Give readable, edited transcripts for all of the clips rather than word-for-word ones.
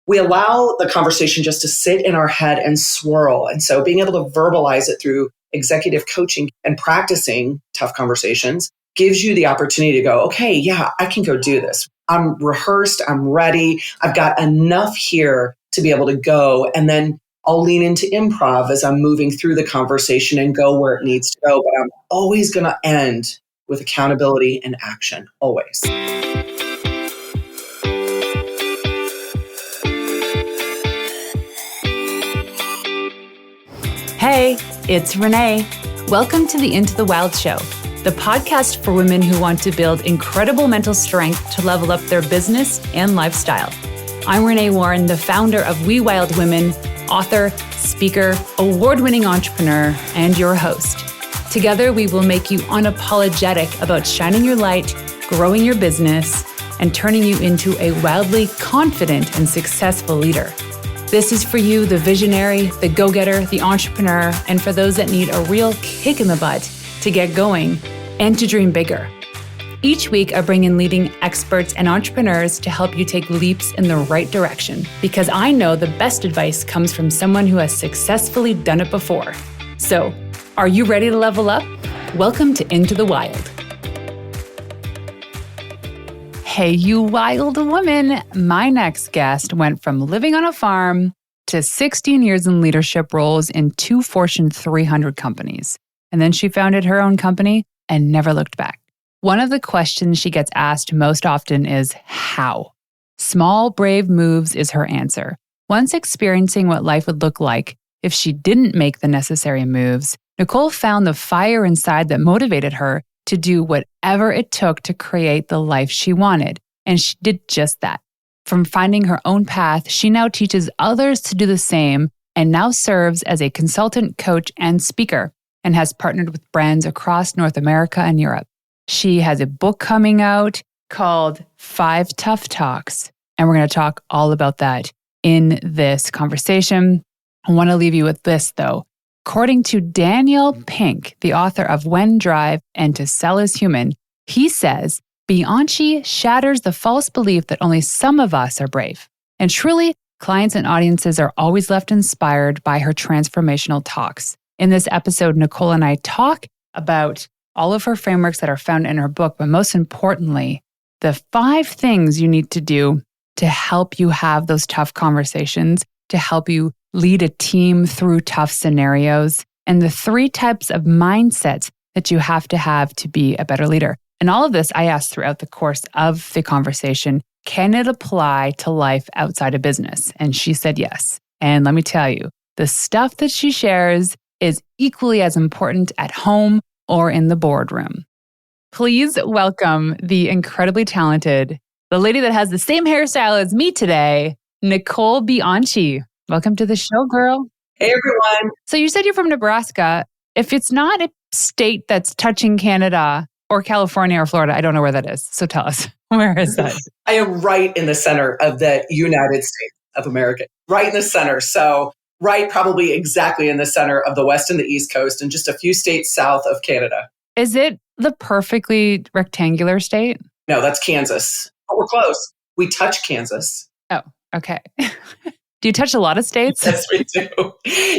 we allow the conversation just to sit in our head and swirl. And so being able to verbalize it through executive coaching and practicing tough conversations gives you the opportunity to go, okay, yeah, I can go do this. I'm rehearsed. I'm ready. I've got enough here to be able to go. And then I'll lean into improv as I'm moving through the conversation and go where it needs to go. But I'm always going to end with accountability and action, always. Hey, it's Renee. Welcome to the Into the Wild Show, the podcast for women who want to build incredible mental strength to level up their business and lifestyle. I'm Renee Warren, the founder of We Wild Women, author, speaker, award-winning entrepreneur, and your host. Together, we will make you unapologetic about shining your light, growing your business, and turning you into a wildly confident and successful leader. This is for you, the visionary, the go-getter, the entrepreneur, and for those that need a real kick in the butt to get going and to dream bigger. Each week, I bring in leading experts and entrepreneurs to help you take leaps in the right direction, because I know the best advice comes from someone who has successfully done it before. So, are you ready to level up? Welcome to Into the Wild. Hey, you wild woman. My next guest went from living on a farm to 16 years in leadership roles in 2 Fortune 300 companies. And then she founded her own company and never looked back. One of the questions she gets asked most often is how? Small, brave moves is her answer. Once experiencing what life would look like if she didn't make the necessary moves, Nicole found the fire inside that motivated her to do whatever it took to create the life she wanted. And she did just that. From finding her own path, she now teaches others to do the same and now serves as a consultant, coach, and speaker, and has partnered with brands across North America and Europe. She has a book coming out called 5 Tough Talks, and we're going to talk all about that in this conversation. I want to leave you with this, though. According to Daniel Pink, the author of When Drive and To Sell is Human, he says, Bianchi shatters the false belief that only some of us are brave. And truly, clients and audiences are always left inspired by her transformational talks. In this episode, Nicole and I talk about all of her frameworks that are found in her book, but most importantly, the 5 things you need to do to help you have those tough conversations, to help you lead a team through tough scenarios, and the 3 types of mindsets that you have to be a better leader. And all of this I asked throughout the course of the conversation, can it apply to life outside of business? And she said yes. And let me tell you, the stuff that she shares is equally as important at home or in the boardroom. Please welcome the incredibly talented, the lady that has the same hairstyle as me today, Nicole Bianchi. Welcome to the show, girl. Hey, everyone. So you said you're from Nebraska. If it's not a state that's touching Canada or California or Florida, I don't know where that is. So tell us, where is that? I am right in the center of the United States of America, right in the center. So right, probably exactly in the center of the West and the East Coast and just a few states south of Canada. Is it the perfectly rectangular state? No, that's Kansas. But we're close. We touch Kansas. Oh, okay. Do you touch a lot of states? Yes, we do.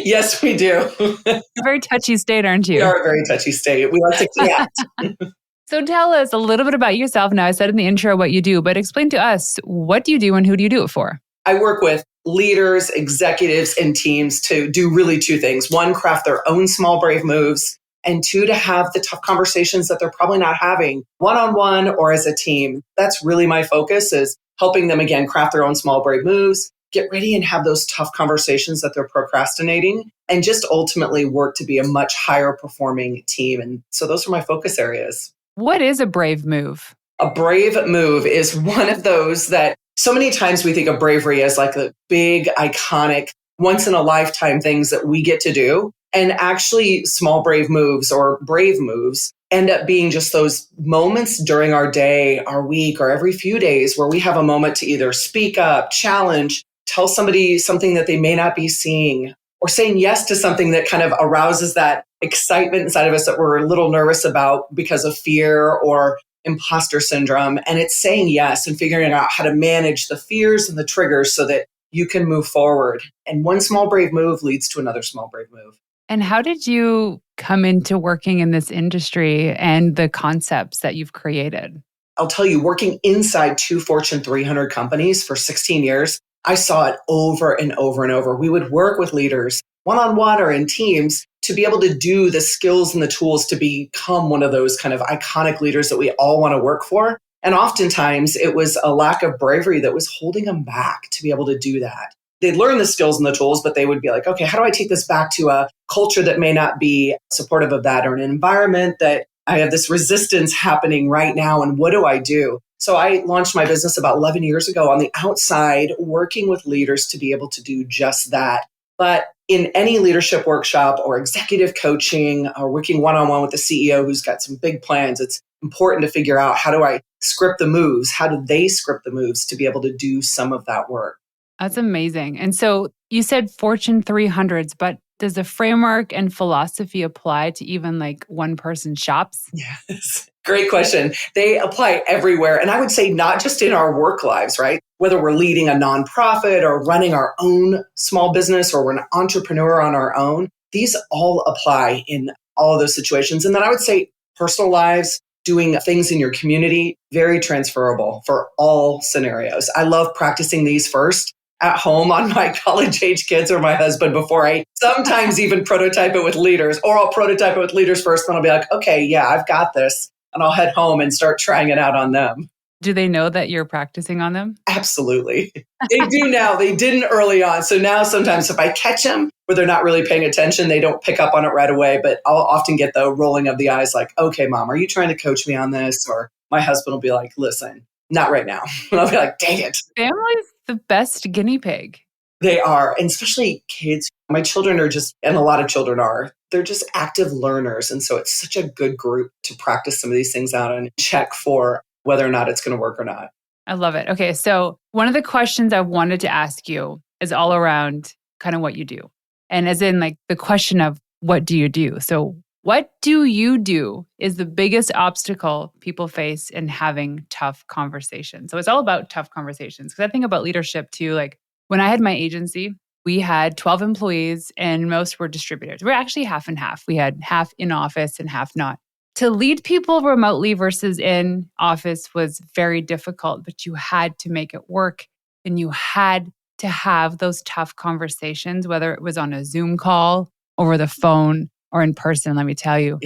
Yes, we do. You're a very touchy state, aren't you? We are a very touchy state. We like to connect. So tell us a little bit about yourself. Now, I said in the intro what you do, but explain to us, what do you do and who do you do it for? I work with leaders, executives, and teams to do really 2 things. 1, craft their own small, brave moves. And 2, to have the tough conversations that they're probably not having one-on-one or as a team. That's really my focus, is helping them, again, craft their own small, brave moves, get ready and have those tough conversations that they're procrastinating, and just ultimately work to be a much higher performing team. And so those are my focus areas. What is a brave move? A brave move is one of those that so many times we think of bravery as like the big, iconic, once in a lifetime things that we get to do. And actually, small, brave moves or brave moves end up being just those moments during our day, our week, or every few days where we have a moment to either speak up, challenge, tell somebody something that they may not be seeing, or saying yes to something that kind of arouses that excitement inside of us that we're a little nervous about because of fear or imposter syndrome. And it's saying yes and figuring out how to manage the fears and the triggers so that you can move forward. And one small, brave move leads to another small, brave move. And how did you come into working in this industry and the concepts that you've created? I'll tell you, working inside two Fortune 300 companies for 16 years, I saw it over and over and over. We would work with leaders one-on-one or in teams to be able to do the skills and the tools to become one of those kind of iconic leaders that we all want to work for. And oftentimes it was a lack of bravery that was holding them back to be able to do that. They'd learn the skills and the tools, but they would be like, okay, how do I take this back to a culture that may not be supportive of that, or an environment that I have this resistance happening right now, and what do I do? So I launched my business about 11 years ago on the outside, working with leaders to be able to do just that. But in any leadership workshop or executive coaching or working one-on-one with the CEO who's got some big plans, it's important to figure out, how do I script the moves? How do they script the moves to be able to do some of that work? That's amazing. And so you said Fortune 300s, but does the framework and philosophy apply to even like one person shops? Yes. Great question. They apply everywhere. And I would say not just in our work lives, right? Whether we're leading a nonprofit or running our own small business, or we're an entrepreneur on our own, these all apply in all of those situations. And then I would say personal lives, doing things in your community, very transferable for all scenarios. I love practicing these first at home on my college age kids or my husband before I sometimes even prototype it with leaders, or I'll prototype it with leaders first. Then I'll be like, okay, yeah, I've got this. And I'll head home and start trying it out on them. Do they know that you're practicing on them? Absolutely. They do now. They didn't early on. So now sometimes if I catch them where they're not really paying attention, they don't pick up on it right away. But I'll often get the rolling of the eyes like, okay, Mom, are you trying to coach me on this? Or my husband will be like, listen, not right now. And I'll be like, dang it. Family's the best guinea pig. They are, and especially kids. My children are just, and a lot of children are, they're just active learners. And so it's such a good group to practice some of these things out and check for whether or not it's going to work or not. I love it. Okay, so one of the questions I wanted to ask you is all around kind of what you do. And as in like the question of what do you do? So what do you do is the biggest obstacle people face in having tough conversations. So it's all about tough conversations. Because I think about leadership too. Like when I had my agency, we had 12 employees and most were distributors. We're actually half and half. We had half in office and half not. To lead people remotely versus in office was very difficult, but you had to make it work and you had to have those tough conversations, whether it was on a Zoom call, over the phone, or in person. Let me tell you,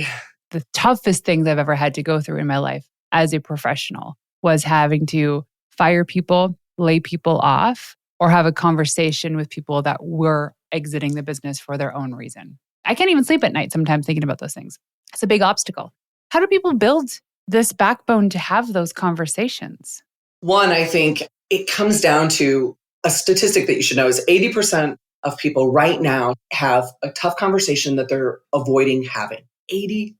the toughest things I've ever had to go through in my life as a professional was having to fire people, lay people off, or have a conversation with people that were exiting the business for their own reason. I can't even sleep at night sometimes thinking about those things. It's a big obstacle. How do people build this backbone to have those conversations? One, I think it comes down to a statistic that you should know is 80% of people right now have a tough conversation that they're avoiding having. 80%.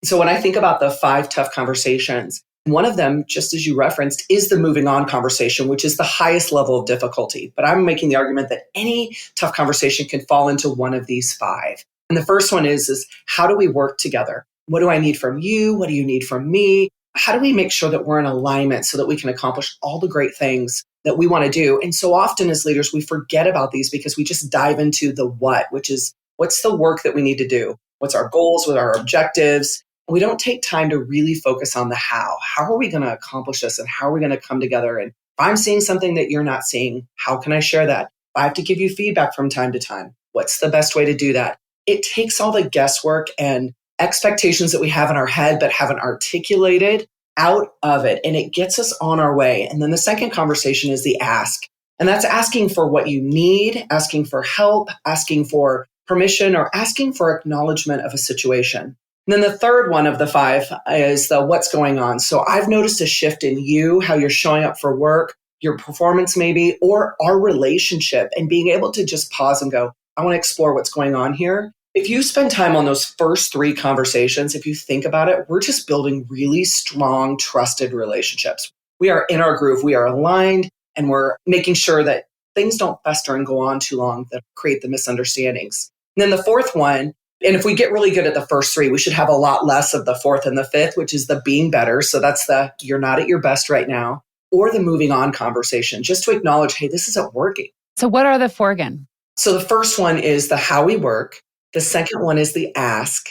So when I think about the 5 tough conversations, one of them, just as you referenced, is the moving on conversation, which is the highest level of difficulty. But I'm making the argument that any tough conversation can fall into one of these 5. And the first one is how do we work together? What do I need from you? What do you need from me? How do we make sure that we're in alignment so that we can accomplish all the great things that we want to do? And so often as leaders, we forget about these because we just dive into the what, which is what's the work that we need to do? What's our goals? What are our objectives? We don't take time to really focus on the how. How are we going to accomplish this? And how are we going to come together? And if I'm seeing something that you're not seeing, how can I share that? If I have to give you feedback from time to time, what's the best way to do that? It takes all the guesswork and expectations that we have in our head but haven't articulated out of it, and it gets us on our way. And then the second conversation is the ask. And that's asking for what you need, asking for help, asking for permission, or asking for acknowledgement of a situation. And then the third one of the 5 is the what's going on. So I've noticed a shift in you, how you're showing up for work, your performance maybe, or our relationship, and being able to just pause and go, I want to explore what's going on here. If you spend time on those first 3 conversations, if you think about it, we're just building really strong, trusted relationships. We are in our groove, we are aligned, and we're making sure that things don't fester and go on too long that create the misunderstandings. And then the fourth one, and if we get really good at the first 3, we should have a lot less of the fourth and the fifth, which is the being better. So that's the you're not at your best right now. or the moving on conversation, just to acknowledge, hey, this isn't working. So what are the four again? So the first one is the how we work. The second one is the ask.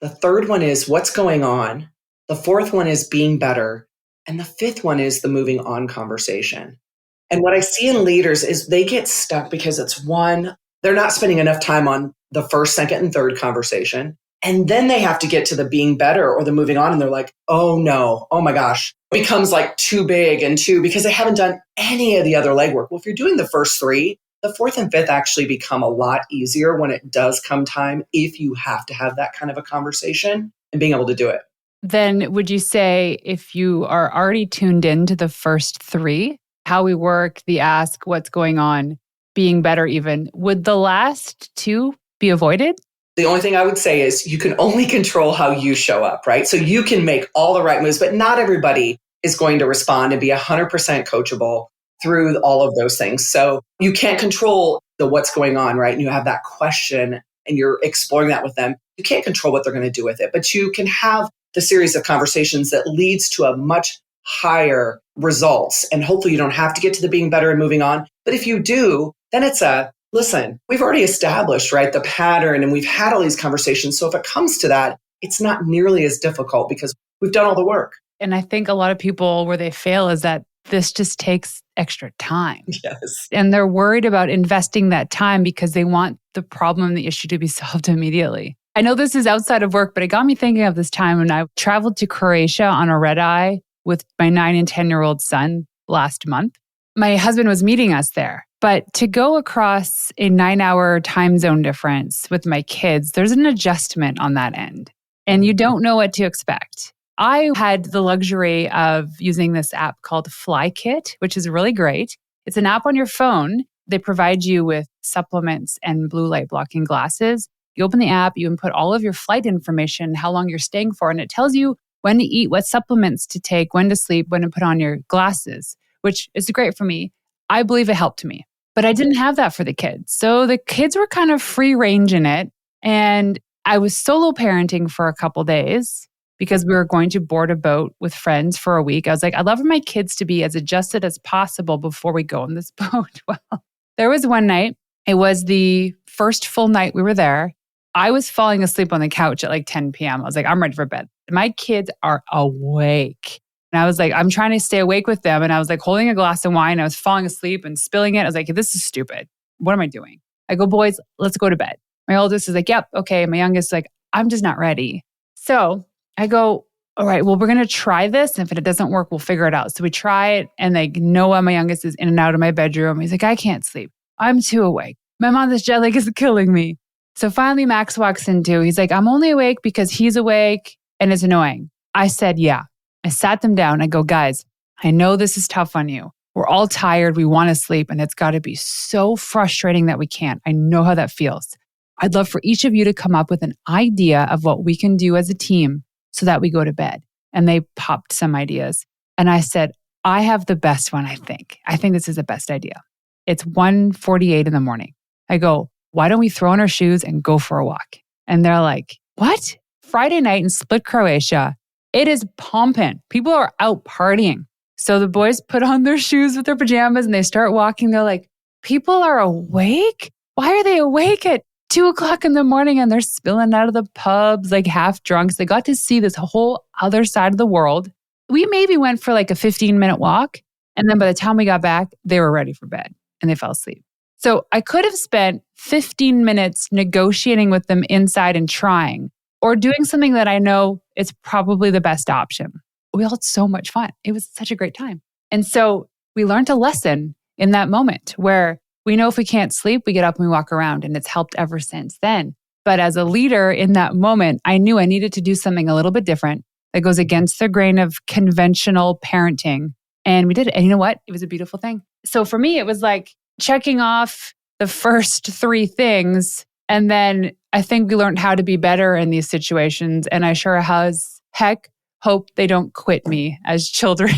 The third one is what's going on. The fourth one is being better. And the fifth one is the moving on conversation. And what I see in leaders is they get stuck because it's one, they're not spending enough time on the first, second, and third conversation. And then they have to get to the being better or the moving on. And they're like, oh no, oh my gosh, it becomes like too big and too, because they haven't done any of the other legwork. Well, if you're doing the first three, the fourth and fifth actually become a lot easier when it does come time, if you have to have that kind of a conversation and being able to do it. Then would you say if you are already tuned into the first three, how we work, the ask, what's going on, being better even, would the last two be avoided? The only thing I would say is you can only control how you show up, right? So you can make all the right moves, but not everybody is going to respond and be 100% coachable through all of those things. So you can't control the what's going on, right? And you have that question and you're exploring that with them. You can't control what they're going to do with it, but you can have the series of conversations that leads to a much higher results. And hopefully you don't have to get to the being better and moving on. But if you do, then it's listen, we've already established, right, the pattern and we've had all these conversations. So if it comes to that, it's not nearly as difficult because we've done all the work. And I think a lot of people where they fail is that this just takes extra time. Yes. And they're worried about investing that time because they want the problem, the issue to be solved immediately. I know this is outside of work, but it got me thinking of this time when I traveled to Croatia on a red eye with my 9 and 10-year-old son last month. My husband was meeting us there. But to go across a 9-hour time zone difference with my kids, there's an adjustment on that end. And you don't know what to expect. I had the luxury of using this app called FlyKit, which is really great. It's an app on your phone. They provide you with supplements and blue light blocking glasses. You open the app, you input all of your flight information, how long you're staying for, and it tells you when to eat, what supplements to take, when to sleep, when to put on your glasses, which is great for me. I believe it helped me. But I didn't have that for the kids. So the kids were kind of free range in it. And I was solo parenting for a couple days because we were going to board a boat with friends for a week. I was like, I'd love for my kids to be as adjusted as possible before we go on this boat. Well, there was one night, it was the first full night we were there. I was falling asleep on the couch at like 10 p.m. I was like, I'm ready for bed. My kids are awake. And I was like, I'm trying to stay awake with them. And I was like holding a glass of wine. I was falling asleep and spilling it. I was like, this is stupid. What am I doing? I go, boys, let's go to bed. My oldest is like, yep, okay. My youngest is like, I'm just not ready. So I go, all right, well, we're going to try this. And if it doesn't work, we'll figure it out. So we try it. And like Noah, my youngest, is in and out of my bedroom. He's like, I can't sleep. I'm too awake. My mom, this jet lag is killing me. So finally, Max walks in too. He's like, I'm only awake because he's awake and it's annoying. I said, yeah. I sat them down. I go, guys, I know this is tough on you. We're all tired. We want to sleep. And it's got to be so frustrating that we can't. I know how that feels. I'd love for each of you to come up with an idea of what we can do as a team so that we go to bed. And they popped some ideas. And I said, I have the best one, I think. I think this is the best idea. It's 1:48 in the morning. I go, why don't we throw on our shoes and go for a walk? And they're like, what? Friday night in Split, Croatia, it is pumping. People are out partying. So the boys put on their shoes with their pajamas and they start walking. They're like, people are awake? Why are they awake at 2:00 in the morning and they're spilling out of the pubs like half drunks? They got to see this whole other side of the world. We maybe went for like a 15-minute walk. And then by the time we got back, they were ready for bed and they fell asleep. So I could have spent 15 minutes negotiating with them inside and trying, or doing something that I know is probably the best option. We all had so much fun. It was such a great time. And so we learned a lesson in that moment where we know if we can't sleep, we get up and we walk around, and it's helped ever since then. But as a leader in that moment, I knew I needed to do something a little bit different that goes against the grain of conventional parenting. And we did it. And you know what? It was a beautiful thing. So for me, it was like checking off the first three things. And then I think we learned how to be better in these situations. And I sure as heck hope they don't quit me as children.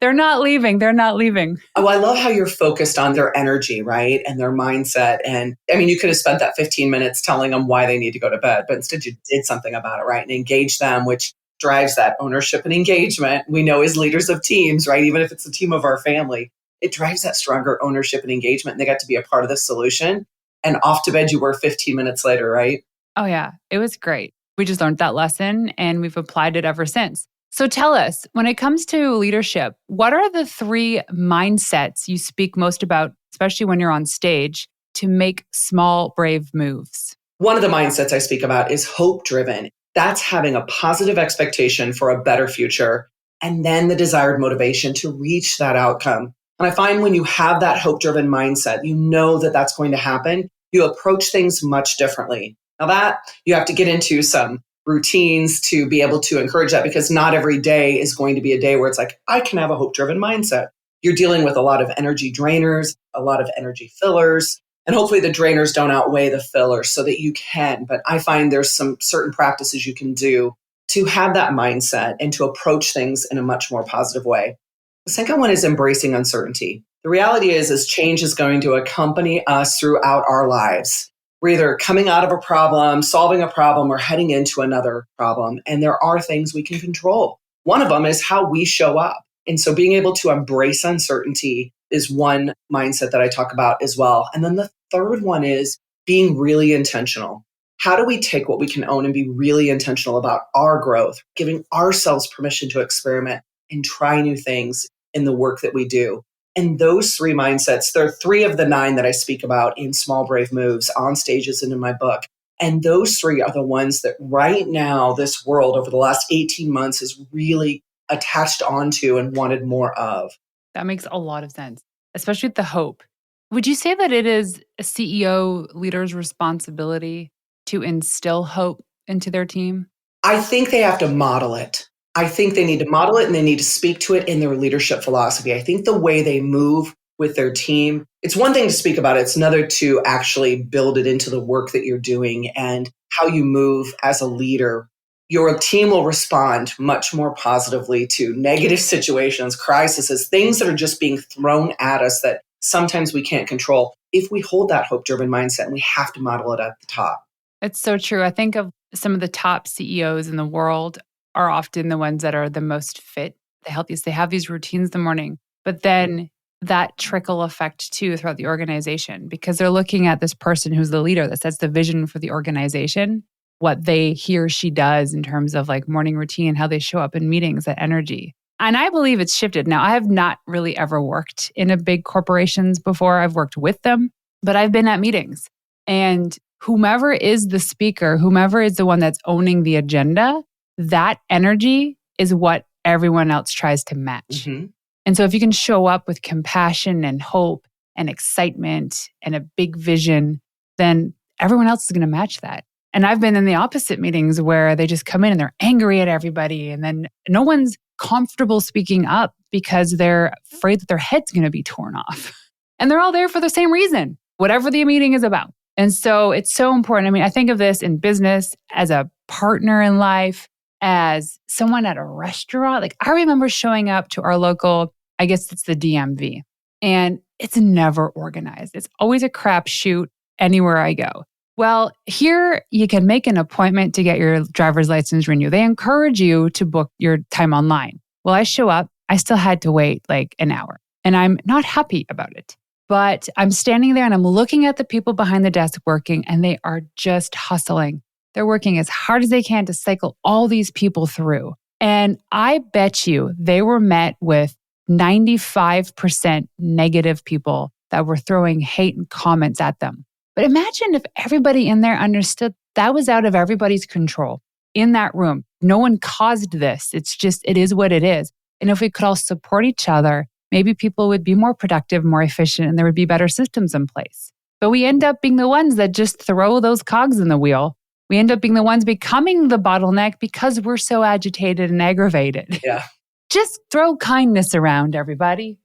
They're not leaving. They're not leaving. Oh, I love how you're focused on their energy, right? And their mindset. And I mean, you could have spent that 15 minutes telling them why they need to go to bed, but instead you did something about it, right? And engage them, which drives that ownership and engagement. We know as leaders of teams, right? Even if it's a team of our family, it drives that stronger ownership and engagement. And they got to be a part of the solution. And off to bed you were 15 minutes later, right? Oh, yeah. It was great. We just learned that lesson and we've applied it ever since. So tell us, when it comes to leadership, what are the 3 mindsets you speak most about, especially when you're on stage, to make small, brave moves? One of the mindsets I speak about is hope driven. That's having a positive expectation for a better future and then the desired motivation to reach that outcome. And I find when you have that hope driven mindset, you know that that's going to happen. You approach things much differently. Now that you have to get into some routines to be able to encourage that, because not every day is going to be a day where it's like, I can have a hope driven mindset. You're dealing with a lot of energy drainers, a lot of energy fillers, and hopefully the drainers don't outweigh the fillers so that you can. But I find there's some certain practices you can do to have that mindset and to approach things in a much more positive way. The second one is embracing uncertainty. The reality is change is going to accompany us throughout our lives. We're either coming out of a problem, solving a problem, or heading into another problem. And there are things we can control. One of them is how we show up. And so being able to embrace uncertainty is one mindset that I talk about as well. And then the third one is being really intentional. How do we take what we can own and be really intentional about our growth, giving ourselves permission to experiment and try new things in the work that we do? And those 3 mindsets, there are 3 of the 9 that I speak about in Small Brave Moves on stages and in my book. And those 3 are the ones that right now, this world over the last 18 months has really attached onto and wanted more of. That makes a lot of sense, especially with the hope. Would you say that it is a CEO leader's responsibility to instill hope into their team? I think they have to model it. I think they need to model it and they need to speak to it in their leadership philosophy. I think the way they move with their team, it's one thing to speak about it. It's another to actually build it into the work that you're doing and how you move as a leader. Your team will respond much more positively to negative situations, crises, things that are just being thrown at us that sometimes we can't control if we hold that hope-driven mindset, and we have to model it at the top. It's so true. I think of some of the top CEOs in the world are often the ones that are the most fit, the healthiest. They have these routines in the morning, but then that trickle effect too throughout the organization, because they're looking at this person who's the leader that sets the vision for the organization, what he or she does in terms of like morning routine, how they show up in meetings, that energy. And I believe it's shifted. Now, I have not really ever worked in a big corporations before. I've worked with them, but I've been at meetings. And whomever is the speaker, whomever is the one that's owning the agenda, that energy is what everyone else tries to match. Mm-hmm. And so if you can show up with compassion and hope and excitement and a big vision, then everyone else is going to match that. And I've been in the opposite meetings where they just come in and they're angry at everybody. And then no one's comfortable speaking up because they're afraid that their head's going to be torn off. And they're all there for the same reason, whatever the meeting is about. And so it's so important. I mean, I think of this in business, as a partner in life, as someone at a restaurant. Like, I remember showing up to our local, I guess it's the DMV, and it's never organized. It's always a crapshoot anywhere I go. Well, here you can make an appointment to get your driver's license renewed. They encourage you to book your time online. Well, I show up, I still had to wait like an hour, and I'm not happy about it. But I'm standing there and I'm looking at the people behind the desk working, and they are just hustling. They're working as hard as they can to cycle all these people through. And I bet you they were met with 95% negative people that were throwing hate and comments at them. But imagine if everybody in there understood that was out of everybody's control in that room. No one caused this. It is what it is. And if we could all support each other, maybe people would be more productive, more efficient, and there would be better systems in place. But we end up being the ones that just throw those cogs in the wheel. We end up being the ones becoming the bottleneck because we're so agitated and aggravated. Yeah. Just throw kindness around, everybody.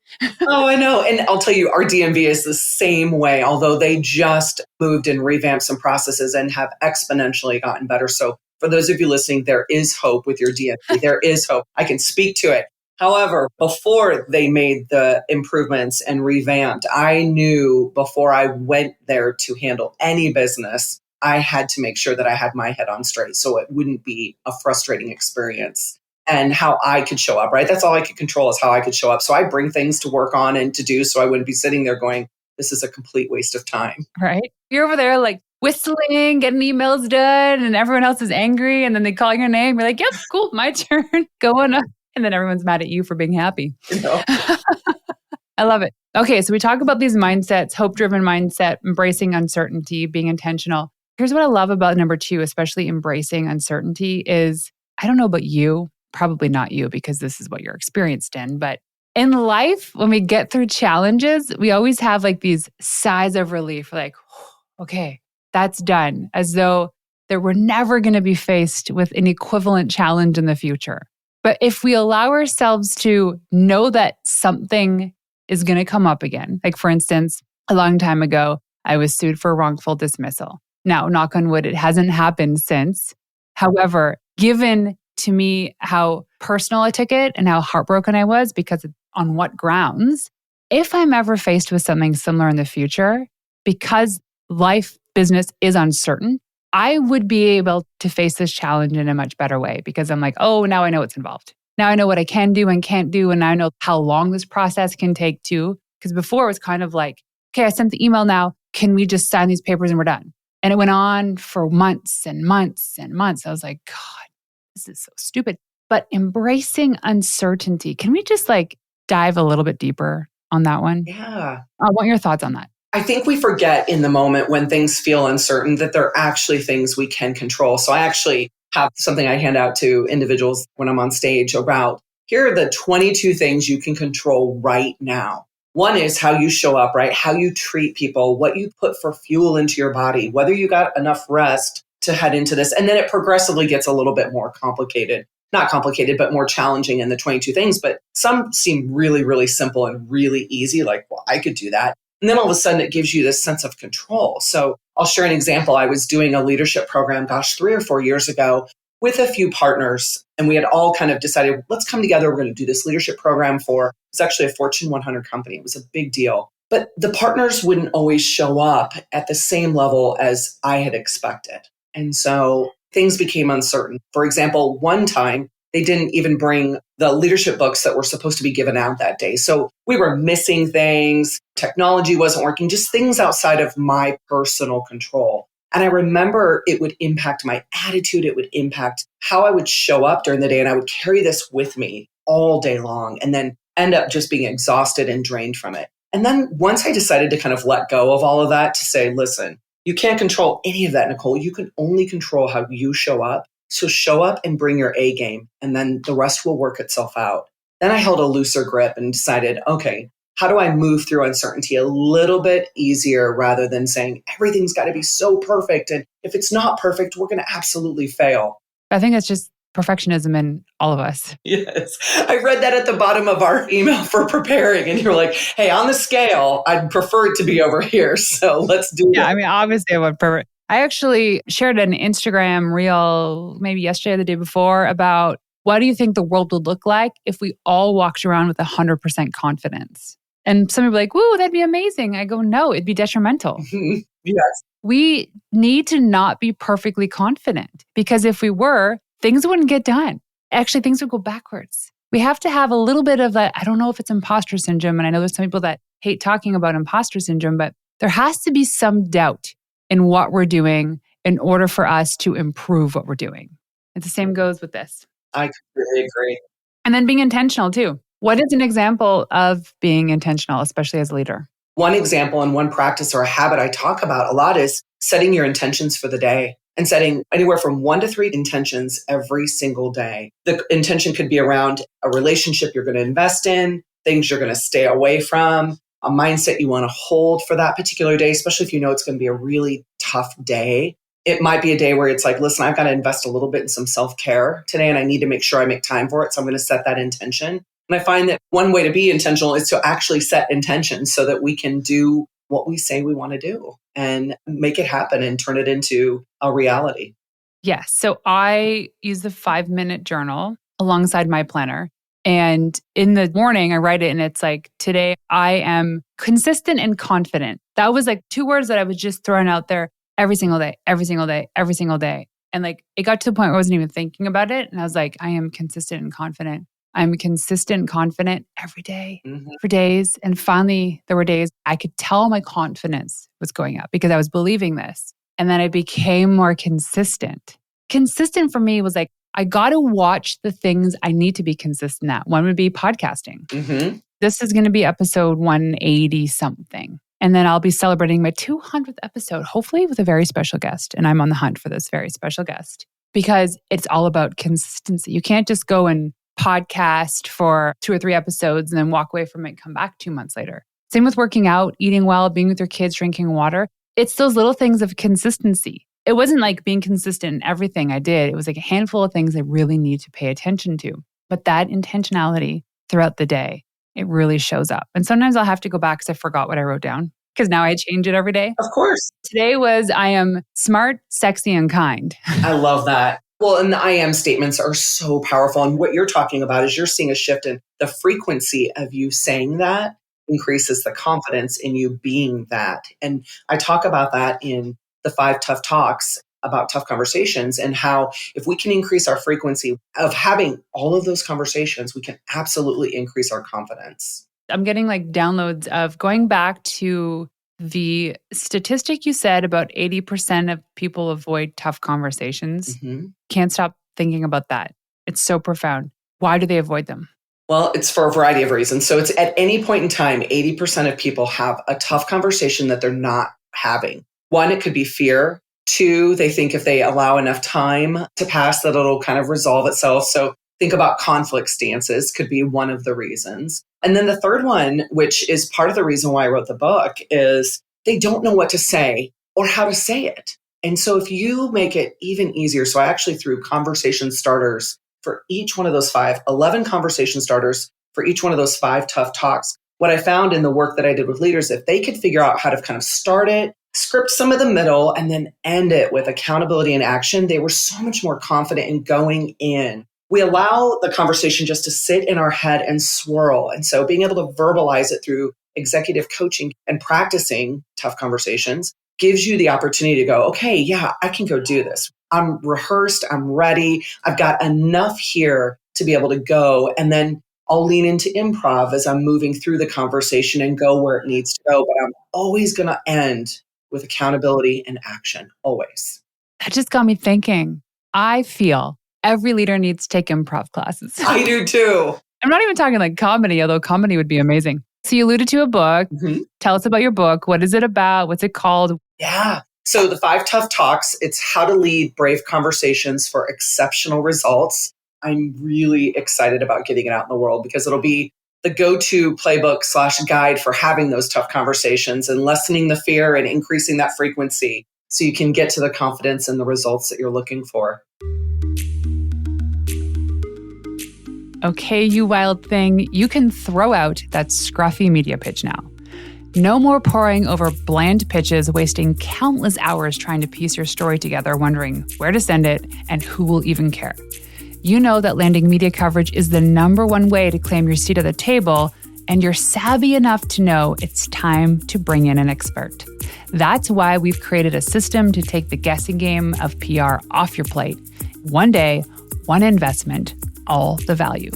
Oh, I know. And I'll tell you, our DMV is the same way, although they just moved and revamped some processes and have exponentially gotten better. So for those of you listening, there is hope with your DMV. There is hope. I can speak to it. However, before they made the improvements and revamped, I knew before I went there to handle any business I had to make sure that I had my head on straight so it wouldn't be a frustrating experience and how I could show up, right? That's all I could control is how I could show up. So I bring things to work on and to do so I wouldn't be sitting there going, this is a complete waste of time. Right? You're over there like whistling, getting emails done, and everyone else is angry. And then they call your name. You're like, yep, cool, my turn. Going up. And then everyone's mad at you for being happy. You know? I love it. Okay, so we talk about these mindsets, hope-driven mindset, embracing uncertainty, being intentional. Here's what I love about number 2, especially embracing uncertainty is, I don't know about you, probably not you because this is what you're experienced in, but in life, when we get through challenges, we always have like these sighs of relief, like, okay, that's done, as though that we're never going to be faced with an equivalent challenge in the future. But if we allow ourselves to know that something is going to come up again, like for instance, a long time ago, I was sued for wrongful dismissal. Now, knock on wood, it hasn't happened since. However, given to me how personal I took it and how heartbroken I was because on what grounds, if I'm ever faced with something similar in the future, because life business is uncertain, I would be able to face this challenge in a much better way because I'm like, oh, now I know what's involved. Now I know what I can do and can't do. And I know how long this process can take too. Because before it was kind of like, okay, I sent the email now. Can we just sign these papers and we're done? And it went on for months and months and months. I was like, God, this is so stupid. But embracing uncertainty, can we just like dive a little bit deeper on that one? Yeah. I want your thoughts on that. I think we forget in the moment when things feel uncertain that there are actually things we can control. So I actually have something I hand out to individuals when I'm on stage about here are the 22 things you can control right now. One is how you show up, right? How you treat people, what you put for fuel into your body, whether you got enough rest to head into this. And then it progressively gets a little bit more complicated. Not complicated, but more challenging in the 22 things. But some seem really, really simple and really easy. Like, well, I could do that. And then all of a sudden it gives you this sense of control. So I'll share an example. I was doing a leadership program, 3 or 4 years ago with a few partners. And we had all kind of decided, let's come together. We're going to do this leadership program it's actually a Fortune 100 company. It was a big deal. But the partners wouldn't always show up at the same level as I had expected. And so things became uncertain. For example, one time, they didn't even bring the leadership books that were supposed to be given out that day. So we were missing things. Technology wasn't working, just things outside of my personal control. And I remember it would impact my attitude. It would impact how I would show up during the day. And I would carry this with me all day long and then end up just being exhausted and drained from it. And then once I decided to kind of let go of all of that to say, listen, you can't control any of that, Nicole. You can only control how you show up. So show up and bring your A game, and then the rest will work itself out. Then I held a looser grip and decided, okay, how do I move through uncertainty a little bit easier rather than saying everything's got to be so perfect. And if it's not perfect, we're going to absolutely fail. I think it's just perfectionism in all of us. Yes. I read that at the bottom of our email for preparing. And you're like, hey, on the scale, I'd prefer it to be over here. So let's do it. Yeah, I mean, obviously I would prefer. I actually shared an Instagram reel maybe yesterday or the day before about what do you think the world would look like if we all walked around with 100% confidence? And some people are like, woo, that'd be amazing. I go, no, it'd be detrimental. Yes. We need to not be perfectly confident because if we were, things wouldn't get done. Actually, things would go backwards. We have to have a little bit of that. I don't know if it's imposter syndrome. And I know there's some people that hate talking about imposter syndrome, but there has to be some doubt in what we're doing in order for us to improve what we're doing. And the same goes with this. I completely agree. And then being intentional too. What is an example of being intentional, especially as a leader? One example and one practice or a habit I talk about a lot is setting your intentions for the day and setting anywhere from 1 to 3 intentions every single day. The intention could be around a relationship you're going to invest in, things you're going to stay away from, a mindset you want to hold for that particular day, especially if you know it's going to be a really tough day. It might be a day where it's like, listen, I've got to invest a little bit in some self-care today, and I need to make sure I make time for it. So I'm going to set that intention. And I find that one way to be intentional is to actually set intentions so that we can do what we say we want to do and make it happen and turn it into a reality. Yes. So I use the 5-minute journal alongside my planner. And in the morning, I write it and it's like, today I am consistent and confident. That was like 2 words that I was just throwing out there. every single day, every single day, every single day. And like, it got to the point where I wasn't even thinking about it. And I was like, I am consistent and confident. I'm consistent and confident every day for days. And finally, there were days I could tell my confidence was going up because I was believing this. And then I became more consistent. Consistent for me was like, I got to watch the things I need to be consistent at. One would be podcasting. This is going to be episode 180 something. And then I'll be celebrating my 200th episode, hopefully with a very special guest. And I'm on the hunt for this very special guest because it's all about consistency. You can't just go and podcast for 2 or 3 episodes and then walk away from it and come back 2 months later. Same with working out, eating well, being with your kids, drinking water. It's those little things of consistency. It wasn't like being consistent in everything I did. It was like a handful of things I really need to pay attention to. But that intentionality throughout the day, it really shows up. And sometimes I'll have to go back because I forgot what I wrote down because now I change it every day. Of course. Today was I am smart, sexy, and kind. I love that. Well, and the I am statements are so powerful. And what you're talking about is you're seeing a shift in the frequency of you saying that increases the confidence in you being that. And I talk about that in the 5 tough talks about tough conversations and how if we can increase our frequency of having all of those conversations, we can absolutely increase our confidence. I'm getting like downloads of going back to the statistic you said about 80% of people avoid tough conversations. Can't stop thinking about that. It's so profound. Why do they avoid them? Well, it's for a variety of reasons. So it's at any point in time, 80% of people have a tough conversation that they're not having. 1, it could be fear. 2, they think if they allow enough time to pass that it'll kind of resolve itself. So think about conflict stances could be one of the reasons. And then the third one, which is part of the reason why I wrote the book, is they don't know what to say or how to say it. And so if you make it even easier, so I actually threw conversation starters for each one of those 11 conversation starters for each one of those 5 tough talks. What I found in the work that I did with leaders, if they could figure out how to kind of start it, script some of the middle, and then end it with accountability and action, they were so much more confident in going in. We allow the conversation just to sit in our head and swirl. And so being able to verbalize it through executive coaching and practicing tough conversations gives you the opportunity to go, okay, yeah, I can go do this. I'm rehearsed. I'm ready. I've got enough here to be able to go. And then I'll lean into improv as I'm moving through the conversation and go where it needs to go. But I'm always going to end with accountability and action, always. That just got me thinking. I feel every leader needs to take improv classes. I do too. I'm not even talking like comedy, although comedy would be amazing. So you alluded to a book. Tell us about your book. What is it about? What's it called? Yeah. So the 5 tough talks, it's how to lead brave conversations for exceptional results. I'm really excited about getting it out in the world because it'll be the go-to playbook / guide for having those tough conversations and lessening the fear and increasing that frequency so you can get to the confidence and the results that you're looking for. Okay, you wild thing, you can throw out that scruffy media pitch now. No more poring over bland pitches, wasting countless hours trying to piece your story together, wondering where to send it and who will even care. You know that landing media coverage is the #1 way to claim your seat at the table, and you're savvy enough to know it's time to bring in an expert. That's why we've created a system to take the guessing game of PR off your plate. One day, one investment, all the value.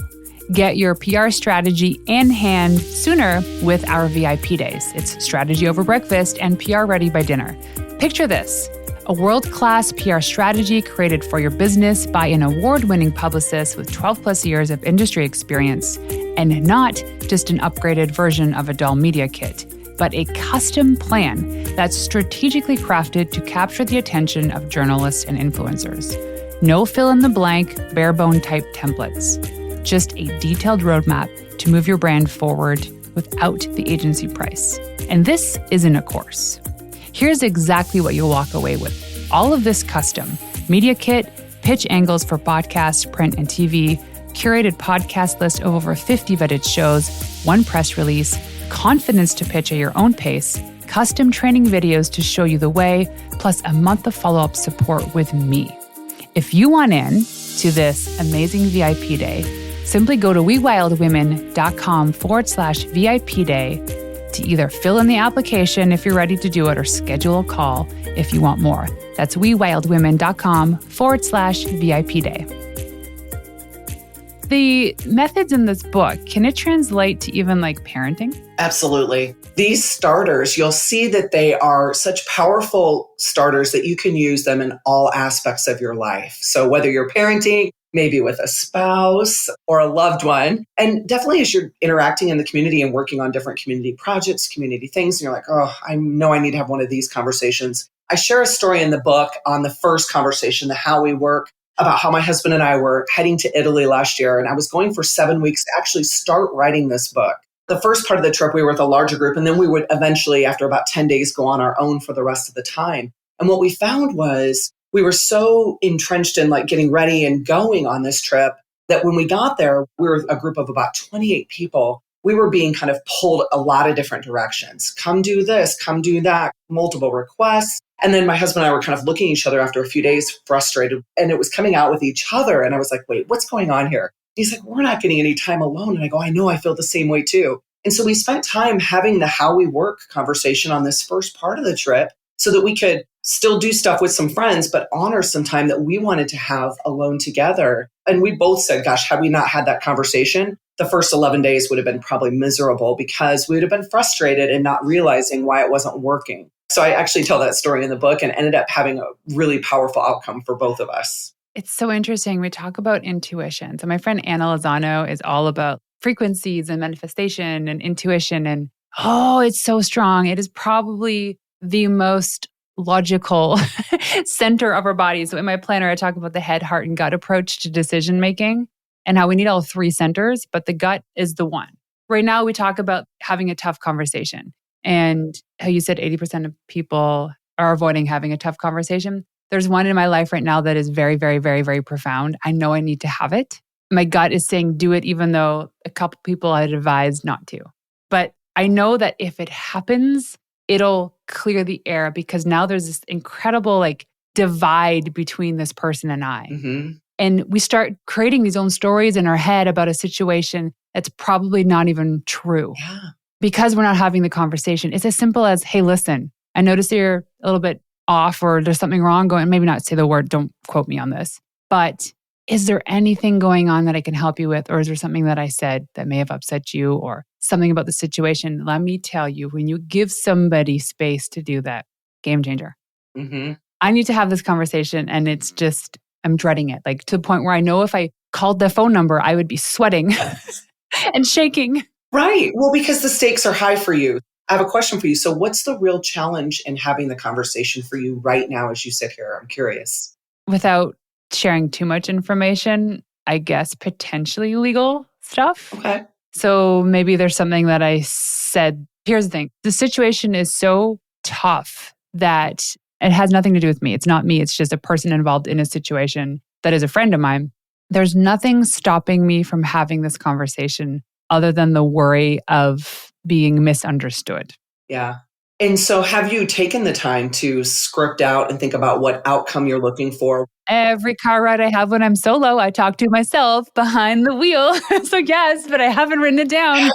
Get your PR strategy in hand sooner with our VIP days. It's strategy over breakfast and PR ready by dinner. Picture this. A world-class PR strategy created for your business by an award-winning publicist with 12 plus years of industry experience, and not just an upgraded version of a dull media kit, but a custom plan that's strategically crafted to capture the attention of journalists and influencers. No fill-in-the-blank, bare-bone type templates. Just a detailed roadmap to move your brand forward without the agency price. And this isn't a course. Here's exactly what you'll walk away with. All of this custom media kit, pitch angles for podcast, print, and TV, curated podcast list of over 50 vetted shows, 1 press release, confidence to pitch at your own pace, custom training videos to show you the way, plus a month of follow-up support with me. If you want in to this amazing VIP day, simply go to wewildwomen.com/VIP day, to either fill in the application if you're ready to do it or schedule a call if you want more. That's wewildwomen.com/VIP day. The methods in this book, can it translate to even like parenting? Absolutely. These starters, you'll see that they are such powerful starters that you can use them in all aspects of your life. So whether you're parenting, maybe with a spouse or a loved one, and definitely as you're interacting in the community and working on different community projects, community things, and you're like, oh, I know I need to have one of these conversations. I share a story in the book on the first conversation, the how we work, about how my husband and I were heading to Italy last year. And I was going for 7 weeks to actually start writing this book. The first part of the trip, we were with a larger group, and then we would eventually, after about 10 days, go on our own for the rest of the time. And what we found was we were so entrenched in like getting ready and going on this trip that when we got there, we were a group of about 28 people. We were being kind of pulled a lot of different directions. Come do this, come do that, multiple requests. And then my husband and I were kind of looking at each other after a few days, frustrated, and it was coming out with each other. And I was like, wait, what's going on here? He's like, we're not getting any time alone. And I go, I know, I feel the same way too. And so we spent time having the how we work conversation on this first part of the trip so that we could still do stuff with some friends, but honor some time that we wanted to have alone together. And we both said, gosh, had we not had that conversation, the first 11 days would have been probably miserable because we would have been frustrated and not realizing why it wasn't working. So I actually tell that story in the book and ended up having a really powerful outcome for both of us. It's so interesting. We talk about intuition. So my friend Anna Lozano is all about frequencies and manifestation and intuition. And it's so strong. It is probably the most logical center of our body. So in my planner, I talk about the head, heart, and gut approach to decision making and how we need all three centers, but the gut is the one. Right now, we talk about having a tough conversation and how you said 80% of people are avoiding having a tough conversation. There's one in my life right now that is very, very, very, very profound. I know I need to have it. My gut is saying do it, even though a couple people I'd advised not to. But I know that if it happens, it'll clear the air because now there's this incredible like divide between this person and I. Mm-hmm. And we start creating these own stories in our head about a situation that's probably not even true. Yeah. Because we're not having the conversation. It's as simple as, hey, listen, I noticed you're a little bit off or there's something wrong going, maybe not say the word, don't quote me on this, but is there anything going on that I can help you with? Or is there something that I said that may have upset you or something about the situation? Let me tell you, when you give somebody space to do that, game changer. Mm-hmm. I need to have this conversation and it's just, I'm dreading it. Like to the point where I know if I called the phone number, I would be sweating and shaking. Right. Well, because the stakes are high for you. I have a question for you. So what's the real challenge in having the conversation for you right now as you sit here? I'm curious. Without sharing too much information, I guess potentially legal stuff. Okay. So maybe there's something that I said. Here's the thing. The situation is so tough that it has nothing to do with me. It's not me. It's just a person involved in a situation that is a friend of mine. There's nothing stopping me from having this conversation other than the worry of being misunderstood. Yeah. And so have you taken the time to script out and think about what outcome you're looking for? Every car ride I have when I'm solo, I talk to myself behind the wheel. So yes, but I haven't written it down.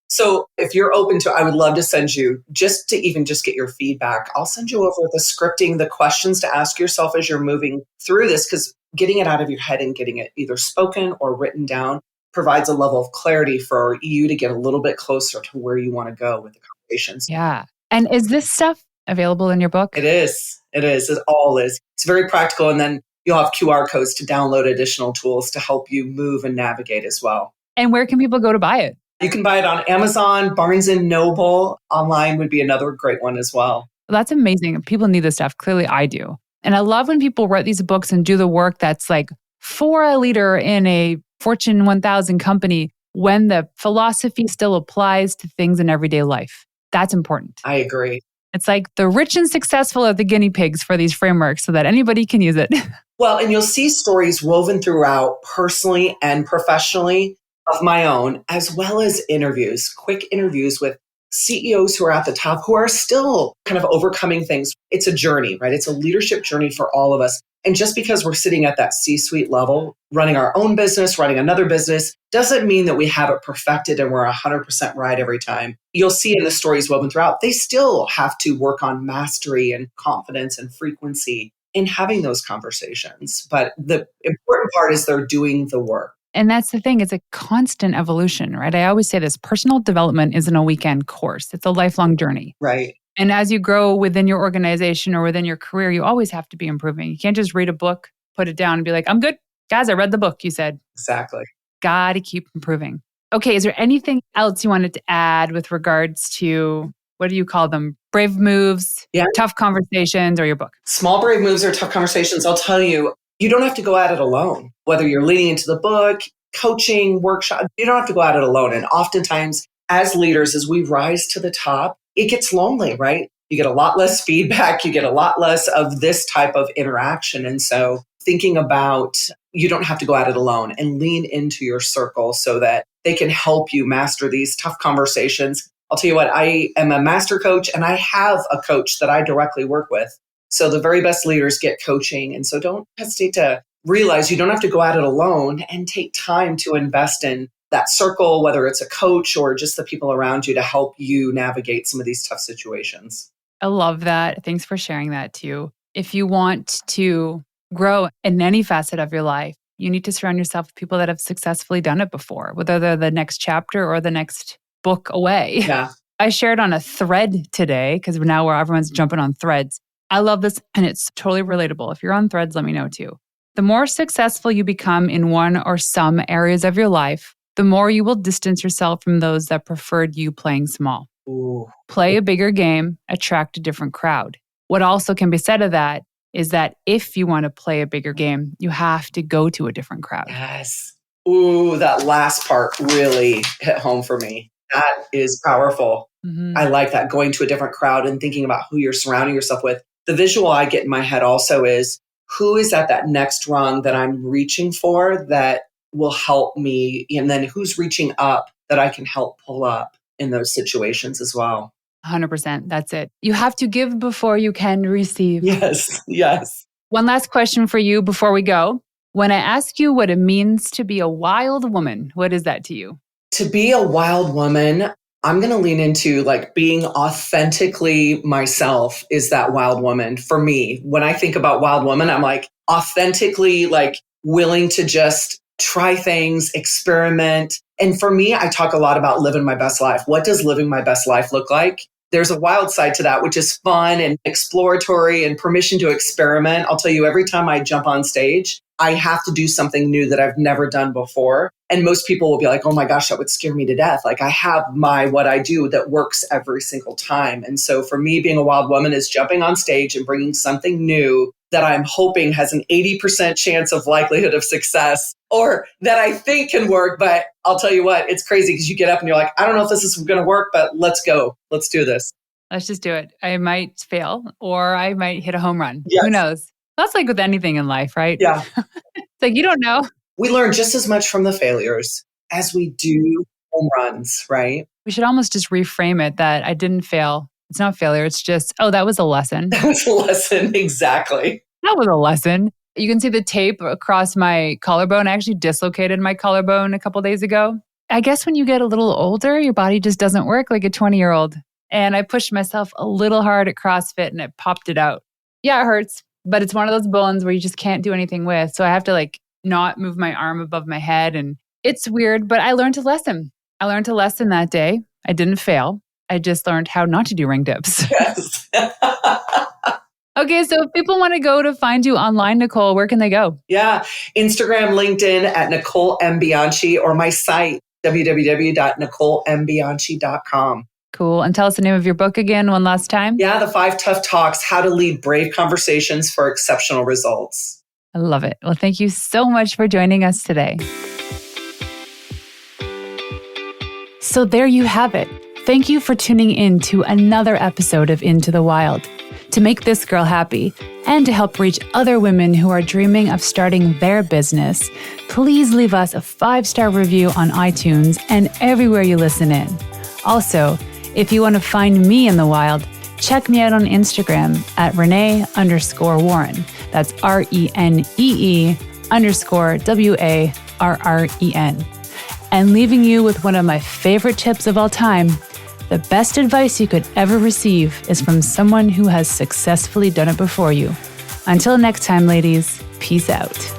So if you're open to, I would love to send you just to even just get your feedback. I'll send you over the scripting, the questions to ask yourself as you're moving through this, because getting it out of your head and getting it either spoken or written down provides a level of clarity for you to get a little bit closer to where you want to go with the conversations. Yeah. And is this stuff available in your book? It is. It is. It all is. It's very practical. And then you'll have QR codes to download additional tools to help you move and navigate as well. And where can people go to buy it? You can buy it on Amazon, Barnes & Noble. Online would be another great one as well. That's amazing. People need this stuff. Clearly I do. And I love when people write these books and do the work that's like for a leader in a Fortune 1000 company when the philosophy still applies to things in everyday life. That's important. I agree. It's like the rich and successful are the guinea pigs for these frameworks so that anybody can use it. Well, and you'll see stories woven throughout personally and professionally of my own, as well as interviews, quick interviews with CEOs who are at the top who are still kind of overcoming things. It's a journey, right? It's a leadership journey for all of us. And just because we're sitting at that C-suite level, running our own business, running another business, doesn't mean that we have it perfected and we're 100% right every time. You'll see in the stories woven throughout, they still have to work on mastery and confidence and frequency in having those conversations. But the important part is they're doing the work. And that's the thing, it's a constant evolution, right? I always say this, personal development isn't a weekend course. It's a lifelong journey. Right. And as you grow within your organization or within your career, you always have to be improving. You can't just read a book, put it down and be like, I'm good. Guys, I read the book, you said. Exactly. Got to keep improving. Okay, is there anything else you wanted to add with regards to, what do you call them? Brave moves, tough conversations, or your book? Small brave moves or tough conversations. I'll tell you, you don't have to go at it alone. Whether you're leading into the book, coaching, workshop, you don't have to go at it alone. And oftentimes, as leaders, as we rise to the top, it gets lonely, right? You get a lot less feedback. You get a lot less of this type of interaction. And so thinking about, you don't have to go at it alone, and lean into your circle so that they can help you master these tough conversations. I'll tell you what, I am a master coach and I have a coach that I directly work with. So the very best leaders get coaching. And so don't hesitate to realize you don't have to go at it alone, and take time to invest in that circle, whether it's a coach or just the people around you to help you navigate some of these tough situations. I love that. Thanks for sharing that too. If you want to grow in any facet of your life, you need to surround yourself with people that have successfully done it before, whether they're the next chapter or the next book away. Yeah. I shared on a thread today, because now where everyone's jumping on threads. I love this, and it's totally relatable. If you're on threads, let me know too. The more successful you become in one or some areas of your life, the more you will distance yourself from those that preferred you playing small. Ooh. Play a bigger game, attract a different crowd. What also can be said of that is that if you want to play a bigger game, you have to go to a different crowd. Yes. Ooh, that last part really hit home for me. That is powerful. Mm-hmm. I like that, going to a different crowd and thinking about who you're surrounding yourself with. The visual I get in my head also is, who is at that next rung that I'm reaching for that will help me? And then who's reaching up that I can help pull up in those situations as well. 100%. That's it. You have to give before you can receive. Yes. Yes. One last question for you before we go. When I ask you what it means to be a wild woman, what is that to you? To be a wild woman, I'm going to lean into like being authentically myself is that wild woman for me. When I think about wild woman, I'm like authentically like willing to just try things, experiment. And for me, I talk a lot about living my best life. What does living my best life look like? There's a wild side to that, which is fun and exploratory and permission to experiment. I'll tell you, every time I jump on stage, I have to do something new that I've never done before. And most people will be like, oh my gosh, that would scare me to death. Like I have what I do that works every single time. And so for me, being a wild woman is jumping on stage and bringing something new that I'm hoping has an 80% chance of likelihood of success, or that I think can work. But I'll tell you what, it's crazy because you get up and you're like, I don't know if this is going to work, but let's go. Let's do this. Let's just do it. I might fail or I might hit a home run. Yes. Who knows? That's like with anything in life, right? Yeah. It's like, you don't know. We learn just as much from the failures as we do home runs, right? We should almost just reframe it that I didn't fail. It's not failure. It's just, oh, that was a lesson. That was a lesson. Exactly. That was a lesson. You can see the tape across my collarbone. I actually dislocated my collarbone a couple days ago. I guess when you get a little older, your body just doesn't work like a 20-year-old. And I pushed myself a little hard at CrossFit and it popped it out. Yeah, it hurts, but it's one of those bones where you just can't do anything with. So I have to like not move my arm above my head. And it's weird, but I learned a lesson. I learned a lesson that day. I didn't fail. I just learned how not to do ring dips. Yes. Okay, so if people want to go to find you online, Nicole, where can they go? Yeah. Instagram, LinkedIn at Nicole M. Bianchi, or my site, www.NicoleMBianchi.com. Cool. And tell us the name of your book again one last time. Yeah, The 5 Tough Talks, How to Lead Brave Conversations for Exceptional Results. I love it. Well, thank you so much for joining us today. So there you have it. Thank you for tuning in to another episode of Into the Wild. To make this girl happy and to help reach other women who are dreaming of starting their business, please leave us a 5-star review on iTunes and everywhere you listen in. Also, If you want to find me in the wild, check me out on Instagram at Renee_Warren. That's RENEE_WARREN. And leaving you with one of my favorite tips of all time, the best advice you could ever receive is from someone who has successfully done it before you. Until next time, ladies, peace out.